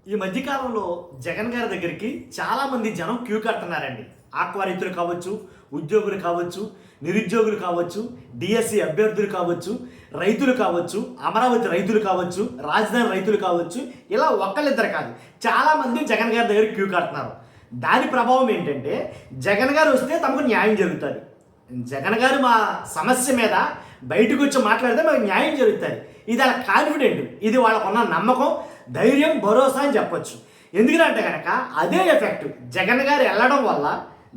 ఈ మధ్యకాలంలో జగన్ గారి దగ్గరికి చాలామంది జనం క్యూ కడుతున్నారండి. ఆక్వా రైతులు కావచ్చు, ఉద్యోగులు కావచ్చు, నిరుద్యోగులు కావచ్చు, డిఎస్సి అభ్యర్థులు కావచ్చు, రైతులు కావచ్చు, అమరావతి రైతులు కావచ్చు, రాజధాని రైతులు కావచ్చు, ఇలా ఒక్కళ్ళిద్దరు కాదు, చాలామంది జగన్ గారి దగ్గర క్యూ కడుతున్నారు. దాని ప్రభావం ఏంటంటే జగన్ గారు వస్తే తమకు న్యాయం జరుగుతుంది. జగన్ గారు మా సమస్య మీద బయటకు వచ్చి మాట్లాడితే మాకు న్యాయం జరుగుతుంది. ఇది వాళ్ళ కాన్ఫిడెంట్, ఇది వాళ్ళకున్న నమ్మకం, ధైర్యం, భరోసా అని చెప్పొచ్చు. ఎందుకంటే కనుక అదే ఎఫెక్ట్ జగన్ గారు వెళ్ళడం వల్ల,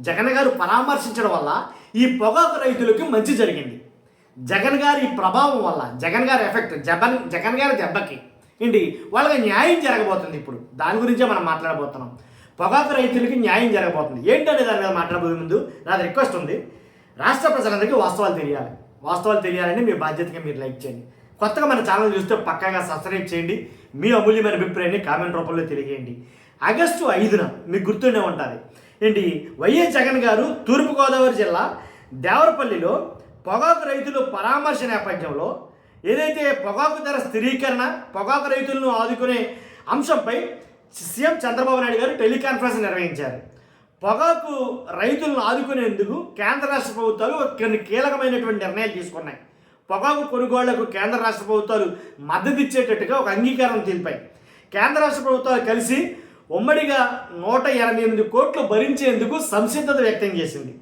జగన్ గారు పరామర్శించడం వల్ల ఈ పొగాకు రైతులకి మంచి జరిగింది. జగన్ గారి ప్రభావం వల్ల, జగన్ గారి ఎఫెక్ట్, జగన్ గారి దెబ్బకి ఏంటి వాళ్ళకి న్యాయం జరగబోతుంది. ఇప్పుడు దాని గురించే మనం మాట్లాడబోతున్నాం. పొగాకు రైతులకి న్యాయం జరగబోతుంది ఏంటనే దాని మీద మాట్లాడబోయే ముందు నాది రిక్వెస్ట్ ఉంది. రాష్ట్ర ప్రజలందరికీ వాస్తవాలు తెలియాలి. వాస్తవాలు తెలియాలని మీ బాధ్యతగా మీరు లైక్ చేయండి. కొత్తగా మన ఛానల్ చూస్తే పక్కాగా సబ్స్క్రైబ్ చేయండి. మీ అమూల్యమైన అభిప్రాయాన్ని కామెంట్ రూపంలో తెలియజేయండి. ఆగస్టు 5న మీకు గుర్తుండే ఉంటుంది ఏంటి, వైఎస్ జగన్ గారు తూర్పుగోదావరి జిల్లా దేవరపల్లిలో పొగాకు రైతులు పరామర్శ నేపథ్యంలో ఏదైతే పొగాకు ధర స్థిరీకరణ, పొగాకు రైతులను ఆదుకునే అంశంపై సీఎం చంద్రబాబు నాయుడు గారు టెలికాన్ఫరెన్స్ నిర్వహించారు. పొగాకు రైతులను ఆదుకునేందుకు కేంద్ర రాష్ట్ర ప్రభుత్వాలు కొన్ని కీలకమైనటువంటి నిర్ణయాలు తీసుకున్నాయి. పొగాకు కొనుగోళ్లకు కేంద్ర రాష్ట్ర ప్రభుత్వాలు మద్దతు ఇచ్చేటట్టుగా ఒక అంగీకారం తెలిపాయి. కేంద్ర రాష్ట్ర ప్రభుత్వాలు కలిసి ఉమ్మడిగా 188 కోట్లు భరించేందుకు సంసిద్ధత వ్యక్తం చేసింది.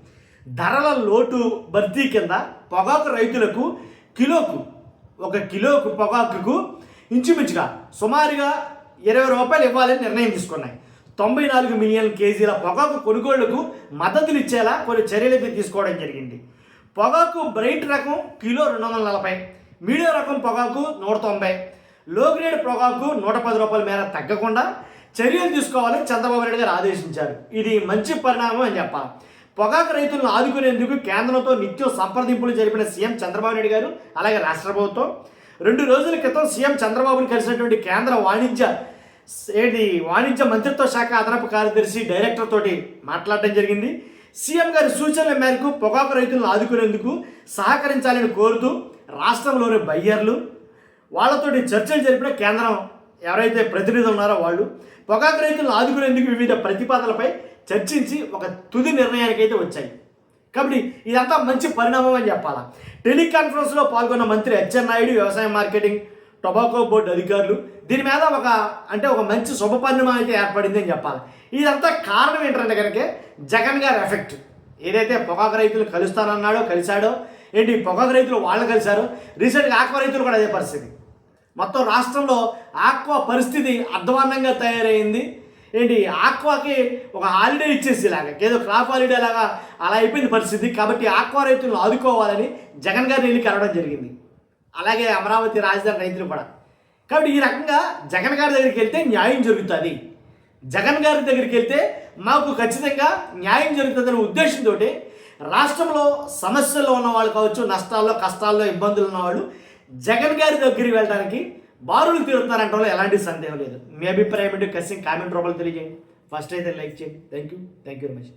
ధరల లోటు భర్తీ కింద పొగాకు రైతులకు ఒక కిలోకు పొగాకుకు ఇంచుమించుగా సుమారుగా 20 రూపాయలు ఇవ్వాలని నిర్ణయం తీసుకున్నాయి. 94 మిలియన్ కేజీల పొగాకు కొనుగోళ్లకు మద్దతులు ఇచ్చేలా కొన్ని చర్యలు తీసుకోవడం జరిగింది. పొగాకు బ్రైట్ రకం కిలో 240, మీడియం రకం పొగాకు 190, లో గ్రేడ్ పొగాకు 110 రూపాయల మేర తగ్గకుండా చర్యలు తీసుకోవాలని చంద్రబాబు నాయుడు గారు ఆదేశించారు. ఇది మంచి పరిణామం అని చెప్పాలి. పొగాకు రైతులను ఆదుకునేందుకు కేంద్రంతో నిత్యం సంప్రదింపులు జరిపిన సీఎం చంద్రబాబు నాయుడు గారు, అలాగే రాష్ట్ర ప్రభుత్వం 2 రోజుల క్రితం సీఎం చంద్రబాబును కలిసినటువంటి కేంద్ర వాణిజ్య మంత్రిత్వ శాఖ అదనపు కార్యదర్శి డైరెక్టర్ తోటి మాట్లాడడం జరిగింది. సీఎం గారి సూచనల మేరకు పొగాకు రైతులను ఆదుకునేందుకు సహకరించాలని కోరుతూ రాష్ట్రంలోని బయ్యర్లు వాళ్ళతోటి చర్చలు జరిపిన కేంద్రం ఎవరైతే ప్రతినిధులు ఉన్నారో వాళ్ళు పొగాకు రైతులను ఆదుకునేందుకు వివిధ ప్రతిపాదనలపై చర్చించి ఒక తుది నిర్ణయానికి అయితే వచ్చాయి. కాబట్టి ఇదంతా మంచి పరిణామం అని చెప్పాలా. టెలికాన్ఫరెన్స్లో పాల్గొన్న మంత్రి అచ్చెన్నాయుడు, వ్యవసాయ మార్కెటింగ్, టొబాకో బోర్డు అధికారులు దీని మీద ఒక మంచి శుభపరిణామం అయితే ఏర్పడింది అని చెప్పాలి. ఇదంతా కారణం ఏంటంటే కనుక జగన్ గారి ఎఫెక్ట్. ఏదైతే పొగాకు రైతులు కలిశాడో పొగాకు రైతులు వాళ్ళు కలిశారో, రీసెంట్గా ఆక్వా రైతులు కూడా అదే పరిస్థితి. మొత్తం రాష్ట్రంలో ఆక్వా పరిస్థితి అధ్వాన్నంగా తయారైంది. ఆక్వాకి ఒక హాలిడే ఇచ్చేసేలాగా, ఏదో క్రాప్ హాలిడే లాగా అలా అయిపోయింది పరిస్థితి. కాబట్టి ఆక్వా రైతులను ఆదుకోవాలని జగన్ గారిని వెళ్ళి కలవడం జరిగింది. అలాగే అమరావతి రాజధాని రైతులు కూడా. కాబట్టి ఈ రకంగా జగన్ గారి దగ్గరికి వెళ్తే న్యాయం జరుగుతుంది. జగన్ గారి దగ్గరికి వెళ్తే మాకు ఖచ్చితంగా న్యాయం జరుగుతుందనే ఉద్దేశంతో రాష్ట్రంలో సమస్యల్లో ఉన్నవాళ్ళు కావచ్చు, నష్టాల్లో, కష్టాల్లో, ఇబ్బందులు ఉన్నవాళ్ళు జగన్ గారి దగ్గరికి వెళ్ళడానికి బారులు తిరుగుతున్నారంటే ఎలాంటి సందేహం లేదు. మీ అభిప్రాయం ఏంటో ఖచ్చితంగా కామెంట్ రూపంలో తెలియజేయండి. ఫస్ట్ అయితే లైక్ చేయండి. Thank you very much.